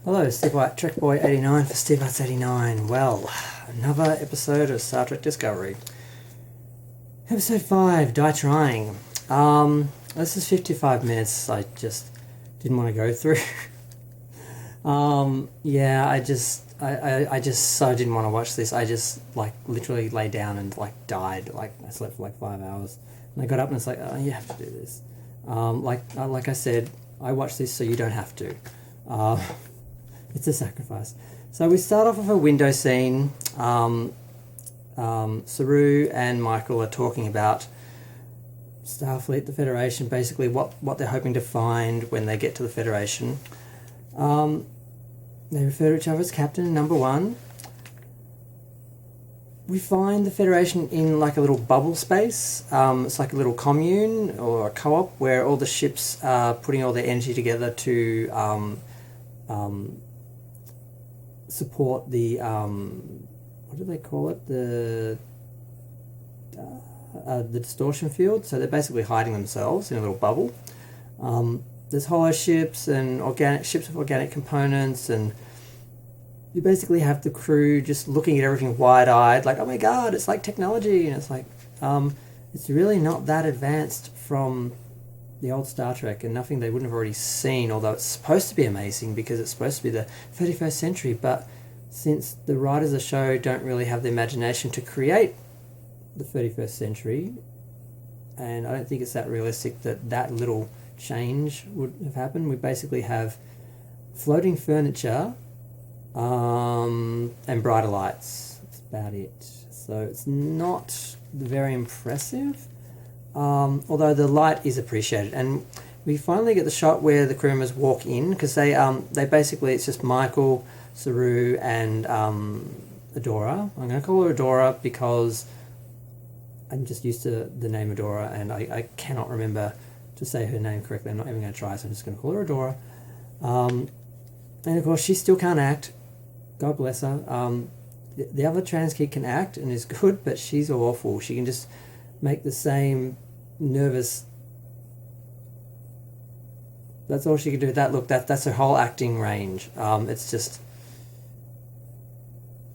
Hello, Steve White, Trek Boy 89 for Steve White's 89. Well, another episode of Star Trek Discovery. Episode 5, Die Trying. This is 55 minutes I just didn't want to go through. I just so didn't want to watch this. I just, literally lay down and, died. I slept for, 5 hours. And I got up and it's like, oh, you have to do this. Like I said, I watch this so you don't have to. It's a sacrifice. So we start off with a window scene. Saru and Michael are talking about Starfleet, the Federation, basically what they're hoping to find when they get to the Federation. They refer to each other as Captain Number One. We find the Federation in a little bubble space. It's like a little commune or a co-op where all the ships are putting all their energy together to support the what do they call it, the distortion field. So they're basically hiding themselves in a little bubble. There's hollow ships and ships with organic components, and you basically have the crew just looking at everything wide-eyed, like, oh my god, it's like technology. And it's like, it's really not that advanced from the old Star Trek, and nothing they wouldn't have already seen, although it's supposed to be amazing because it's supposed to be the 31st century. But since the writers of the show don't really have the imagination to create the 31st century, and I don't think it's that realistic that little change would have happened. We basically have floating furniture and brighter lights. That's about it. So it's not very impressive. Although the light is appreciated, and we finally get the shot where the crew members walk in, because they basically, it's just Michael, Saru, and Adora. I'm going to call her Adora because I'm just used to the name Adora, and I cannot remember to say her name correctly. I'm not even going to try, so I'm just going to call her Adora. And of course, she still can't act. God bless her. The other trans kid can act and is good, but she's awful. She can just make the same nervous. That's all she can do. That's her whole acting range. It's just,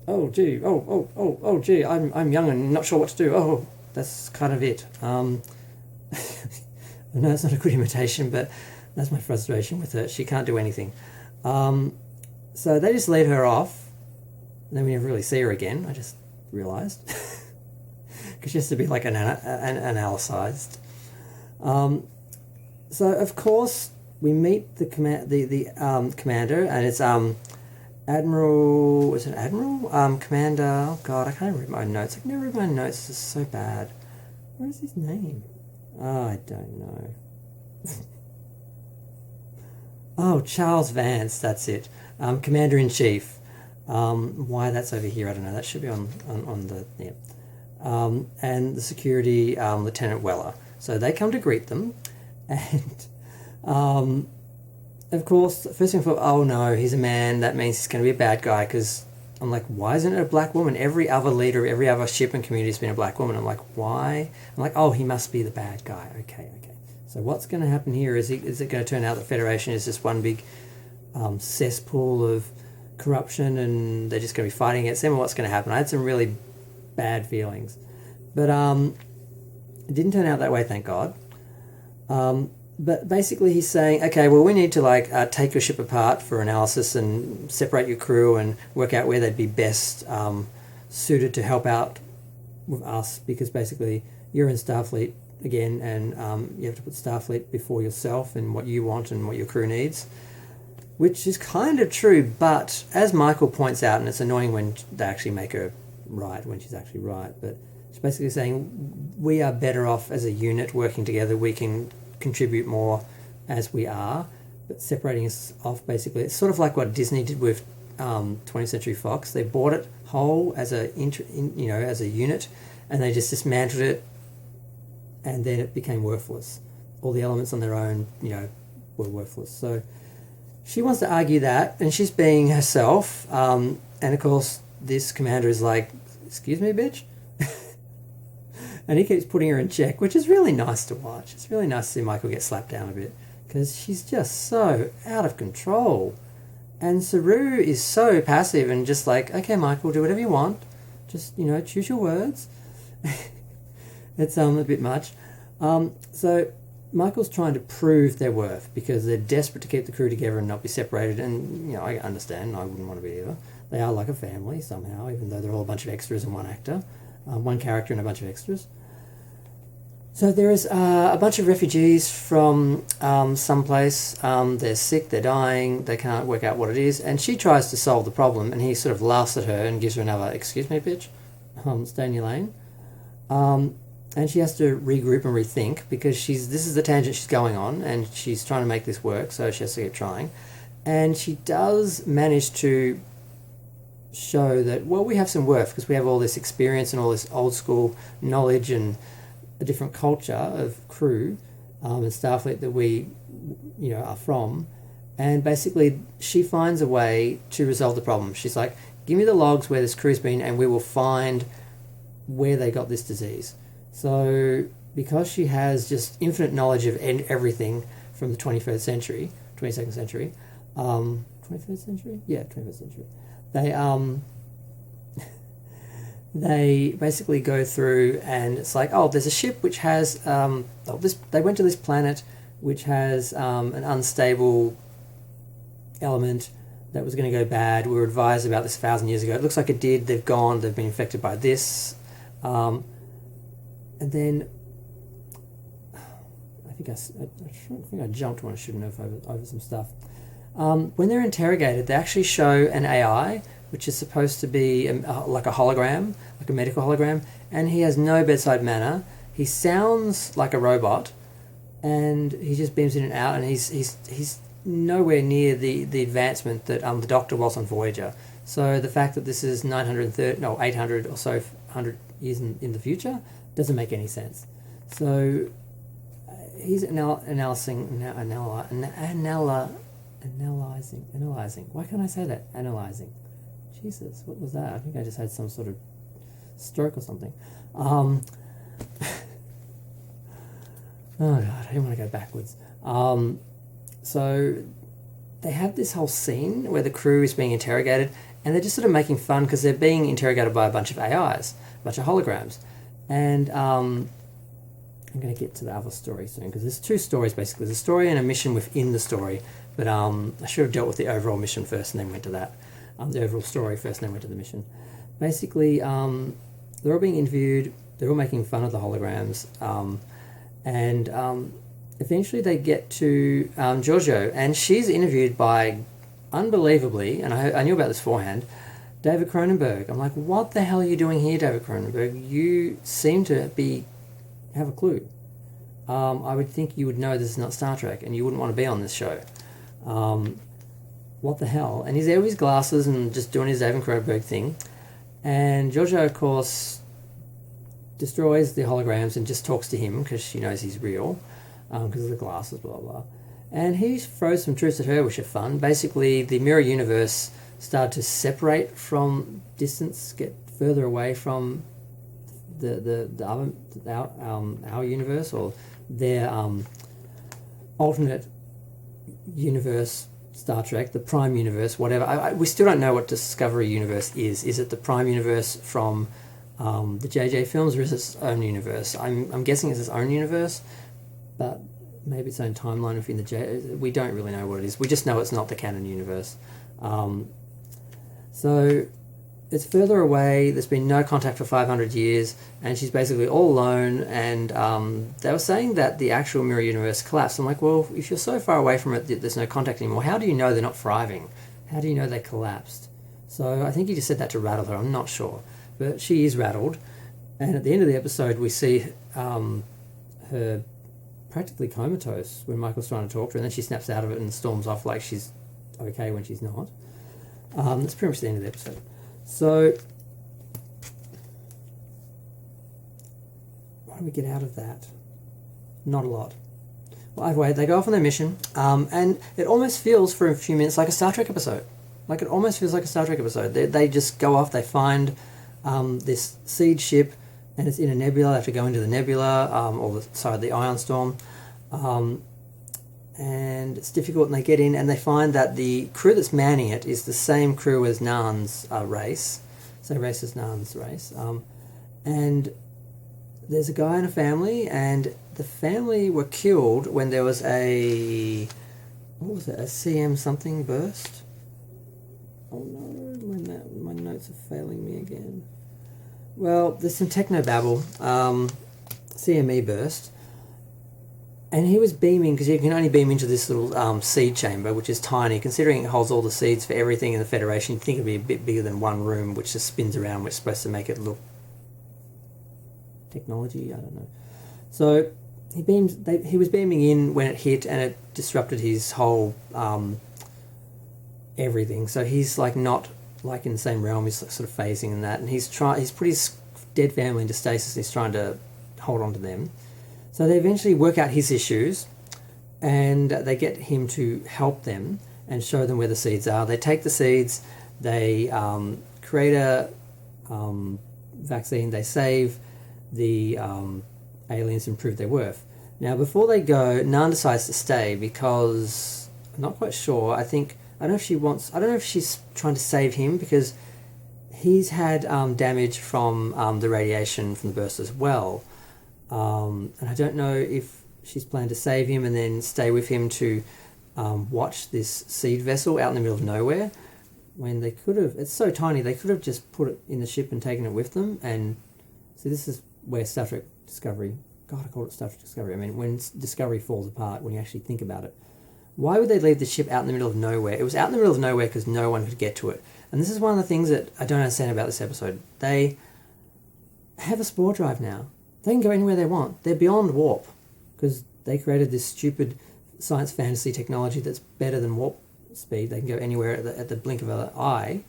oh gee, oh gee, I'm young and not sure what to do. Oh, that's kind of it. I know it's not a good imitation, but that's my frustration with her. She can't do anything. So they just lead her off, and then we never really see her again. I just realised. Because she has to be analysed. So of course we meet the commander, and it's Admiral. Is it Admiral? Commander. Oh God, I can't read my notes. I can never read my notes. This is so bad. What is his name? Oh, I don't know. Oh, Charles Vance. That's it. Commander in Chief. Why that's over here, I don't know. That should be on the yeah. And the security, Lieutenant Weller. So they come to greet them, and of course, first thing I thought, oh no, he's a man, that means he's going to be a bad guy, because I'm like, why isn't it a black woman? Every other leader, every other ship and community has been a black woman. I'm like, why? I'm like, oh, he must be the bad guy. Okay. So what's going to happen here? Is it going to turn out the Federation is just one big cesspool of corruption, and they're just going to be fighting against them, or what's going to happen? I had some really bad feelings, but it didn't turn out that way, thank God. But basically he's saying, okay, well, we need to take your ship apart for analysis and separate your crew and work out where they'd be best suited to help out with us, because basically you're in Starfleet again, and you have to put Starfleet before yourself and what you want and what your crew needs, which is kind of true. But as Michael points out, and it's annoying when they actually make her right when she's actually right, but she's basically saying we are better off as a unit working together. We can contribute more as we are, but separating us off, basically, it's sort of like what Disney did with 20th Century Fox. They bought it whole as a as a unit, and they just dismantled it, and then it became worthless. All the elements on their own, were worthless. So she wants to argue that, and she's being herself, and of course this commander is like, excuse me, bitch? And he keeps putting her in check, which is really nice to watch. It's really nice to see Michael get slapped down a bit, because she's just so out of control. And Saru is so passive and just like, okay, Michael, do whatever you want. Just, choose your words. It's a bit much. So Michael's trying to prove their worth because they're desperate to keep the crew together and not be separated. And, I understand. I wouldn't want to be either. They are like a family somehow, even though they're all a bunch of extras and one actor. One character and a bunch of extras. So there is a bunch of refugees from someplace. They're sick, they're dying, they can't work out what it is. And she tries to solve the problem, and he sort of laughs at her and gives her another, excuse me, bitch, stay in your lane. And she has to regroup and rethink because this is the tangent she's going on, and she's trying to make this work, so she has to keep trying. And she does manage to show that, well, we have some worth because we have all this experience and all this old school knowledge and a different culture of crew and Starfleet that we, are from. And basically, she finds a way to resolve the problem. She's like, give me the logs where this crew's been and we will find where they got this disease. So because she has just infinite knowledge of everything from the 21st century, 22nd century, 21st century? Yeah, 21st century. They basically go through and it's like, oh, there's a ship which has, they went to this planet which has an unstable element that was going to go bad. We were advised about this 1,000 years ago. It looks like it did. They've been infected by this. And then I think I jumped when I shouldn't have over some stuff. When they're interrogated, they actually show an AI which is supposed to be like a hologram, like a medical hologram, and he has no bedside manner. He sounds like a robot, and he just beams in and out, and he's nowhere near the advancement that the Doctor was on Voyager. So the fact that this is 800 or so 100 years in the future doesn't make any sense. So he's analyzing. Why can't I say that? Analyzing. Jesus, what was that? I think I just had some sort of stroke or something. Oh God, I don't want to go backwards. So they have this whole scene where the crew is being interrogated, and they're just sort of making fun because they're being interrogated by a bunch of AIs, a bunch of holograms. And I'm going to get to the other story soon because there's two stories basically. There's a story and a mission within the story, but I should have dealt with the overall mission first and then went to that. The overall story first and then went to the mission. Basically, they're all being interviewed, they're all making fun of the holograms, and eventually they get to Georgiou, and she's interviewed by, unbelievably, and I knew about this beforehand, David Cronenberg. I'm like, what the hell are you doing here, David Cronenberg? You seem to have a clue. I would think you would know this is not Star Trek, and you wouldn't want to be on this show. What the hell? And he's there with his glasses and just doing his David Cronenberg thing. And Georgiou, of course, destroys the holograms and just talks to him because she knows he's real because of the glasses, blah, blah. And he throws some truths at her, which are fun. Basically, the mirror universe started to separate from distance, get further away from our universe or their alternate universe, Star Trek, the Prime Universe, whatever. We still don't know what Discovery Universe is. Is it the Prime Universe from the JJ films, or is it its own universe? I'm guessing it's its own universe, but maybe its own timeline within the JJ. We don't really know what it is. We just know it's not the canon universe. So it's further away. There's been no contact for 500 years, and she's basically all alone. And they were saying that the actual mirror universe collapsed. I'm like, well, if you're so far away from it that there's no contact anymore, how do you know they're not thriving? How do you know they collapsed? So I think he just said that to rattle her. I'm not sure, but she is rattled. And at the end of the episode, we see her practically comatose when Michael's trying to talk to her, and then she snaps out of it and storms off like she's okay when she's not. That's pretty much the end of the episode. So, what do we get out of that? Not a lot. Well, either way, they go off on their mission, and it almost feels for a few minutes like a Star Trek episode. Like, it almost feels like a Star Trek episode. They just go off, they find this seed ship, and it's in a nebula. They have to go into the nebula, or the Ion Storm. and it's difficult, and they get in and they find that the crew that's manning it is the same crew as Nahn's race, same race as Nahn's race, and there's a guy and a family, and the family were killed when there was a CM something burst. Oh no, my notes are failing me again. Well, there's some technobabble, CME burst, and he was beaming, because you can only beam into this little seed chamber, which is tiny. Considering it holds all the seeds for everything in the Federation, you'd think it'd be a bit bigger than one room, which just spins around, which is supposed to make it look... technology, I don't know. So he was beaming in when it hit, and it disrupted his whole everything. So he's like not like in the same realm. He's like sort of phasing in that, and he's put his dead family into stasis. And he's trying to hold on to them. So they eventually work out his issues, and they get him to help them and show them where the seeds are. They take the seeds, they create a vaccine, they save the aliens, and prove their worth. Now, before they go, Nahn decides to stay because I'm not quite sure. I don't know if she's trying to save him, because he's had damage from the radiation from the burst as well. And I don't know if she's planned to save him and then stay with him to watch this seed vessel out in the middle of nowhere, when they could have... It's so tiny, they could have just put it in the ship and taken it with them. And so this is where Star Trek Discovery... God, I call it Star Trek Discovery. I mean, when Discovery falls apart, when you actually think about it. Why would they leave the ship out in the middle of nowhere? It was out in the middle of nowhere because no one could get to it. And this is one of the things that I don't understand about this episode. They have a spore drive now. They can go anywhere they want. They're beyond warp, because they created this stupid science fantasy technology that's better than warp speed. They can go anywhere at the blink of an eye.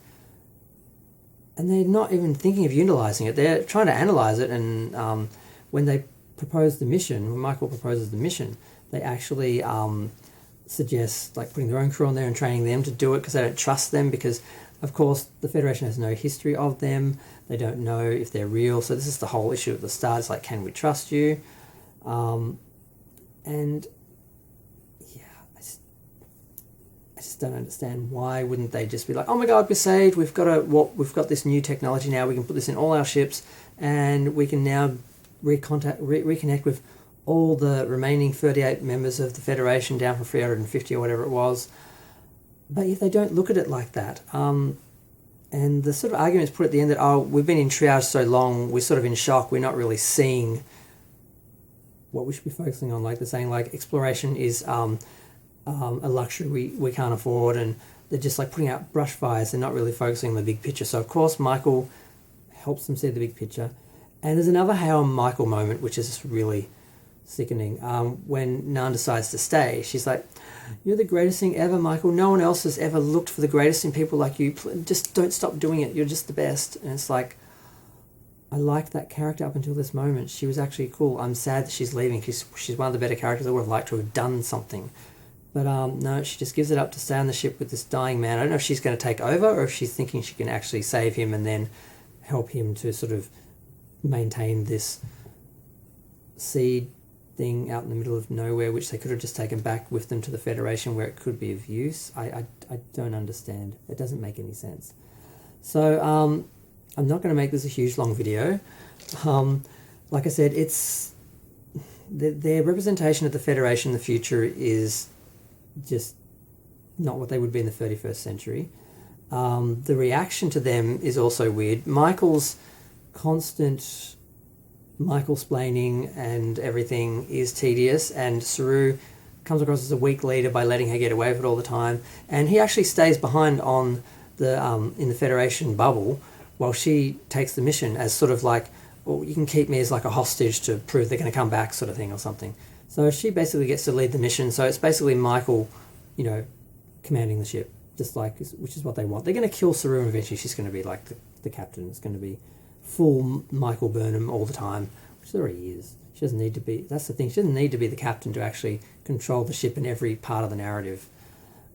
And they're not even thinking of utilizing it. They're trying to analyze it, and when they propose the mission, when Michael proposes the mission, they actually suggest like putting their own crew on there and training them to do it, because they don't trust them, because of course the Federation has no history of them. They don't know if they're real. So this is the whole issue at the start. It's like, can we trust you? And yeah, I just don't understand, why wouldn't they just be like, oh my God, we're saved. We've got this new technology now. We can put this in all our ships, and we can now reconnect with all the remaining 38 members of the Federation, down from 350 or whatever it was. But if they don't look at it like that, and the sort of arguments put at the end that, oh, we've been in triage so long, we're sort of in shock, we're not really seeing what we should be focusing on. Like they're saying, like, exploration is a luxury we can't afford, and they're just like putting out brush fires. They're not really focusing on the big picture. So of course Michael helps them see the big picture. And there's another Hal and Michael moment, which is just really sickening. When Nahn decides to stay, she's like, you're the greatest thing ever, Michael. No one else has ever looked for the greatest in people like you. Just don't stop doing it. You're just the best. And it's like, I liked that character up until this moment. She was actually cool. I'm sad that she's leaving. She's one of the better characters. I would have liked to have done something. But no, she just gives it up to stay on the ship with this dying man. I don't know if she's going to take over, or if she's thinking she can actually save him and then help him to sort of maintain this seed thing out in the middle of nowhere, which they could have just taken back with them to the Federation where it could be of use. I don't understand. It doesn't make any sense. So I'm not going to make this a huge long video. Like I said, it's their representation of the Federation in the future is just not what they would be in the 31st century. The reaction to them is also weird. Michael's constant Michael-splaining and everything is tedious, and Saru comes across as a weak leader by letting her get away with it all the time, and he actually stays behind on the in the Federation bubble while she takes the mission as sort of like, well, you can keep me as like a hostage to prove they're going to come back, sort of thing, or something. So she basically gets to lead the mission. So it's basically Michael, commanding the ship, just like, which is what they want. They're going to kill Saru, and eventually she's going to be like the captain. It's going to be full Michael Burnham all the time, which there already is. She doesn't need to be, that's the thing, she doesn't need to be the captain to actually control the ship in every part of the narrative.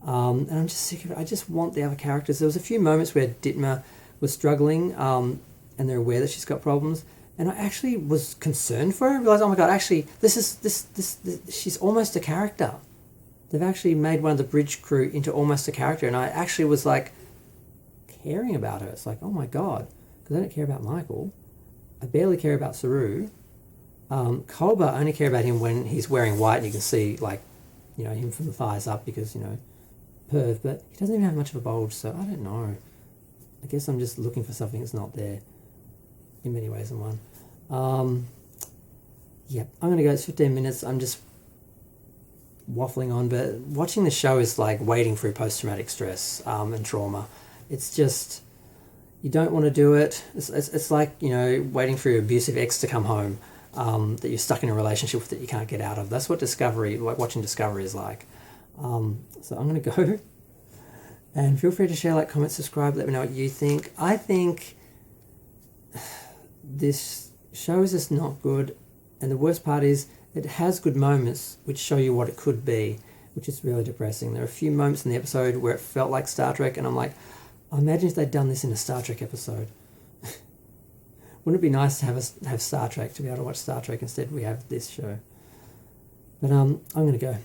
And I'm just sick of it. I just want the other characters. There was a few moments where Ditma was struggling, and they're aware that she's got problems, and I actually was concerned for her. I realised, oh my God, actually, this she's almost a character. they've actually made one of the bridge crew into almost a character, and I actually was like caring about her. It's like, oh my god, because I don't care about Michael. I barely care about Saru. Culber, I only care about him when he's wearing white and you can see, like, you know, him from the thighs up because, you know, perv, but he doesn't even have much of a bulge, so I don't know. I guess I'm just looking for something that's not there in many ways in one. Yep, I'm going to go, it's 15 minutes, I'm just waffling on, but watching the show is like wading through post-traumatic stress and trauma. It's just, you don't want to do it. It's like, you know, waiting for your abusive ex to come home that you're stuck in a relationship with that you can't get out of. That's what Discovery, like watching Discovery is like. So I'm going to go. And feel free to share, like, comment, subscribe, let me know what you think. I think this show is just not good. And the worst part is it has good moments which show you what it could be, which is really depressing. There are a few moments in the episode where it felt like Star Trek, and I'm like, I imagine if they'd done this in a Star Trek episode. Wouldn't it be nice to have Star Trek, to be able to watch Star Trek? Instead we have this show. But I'm going to go.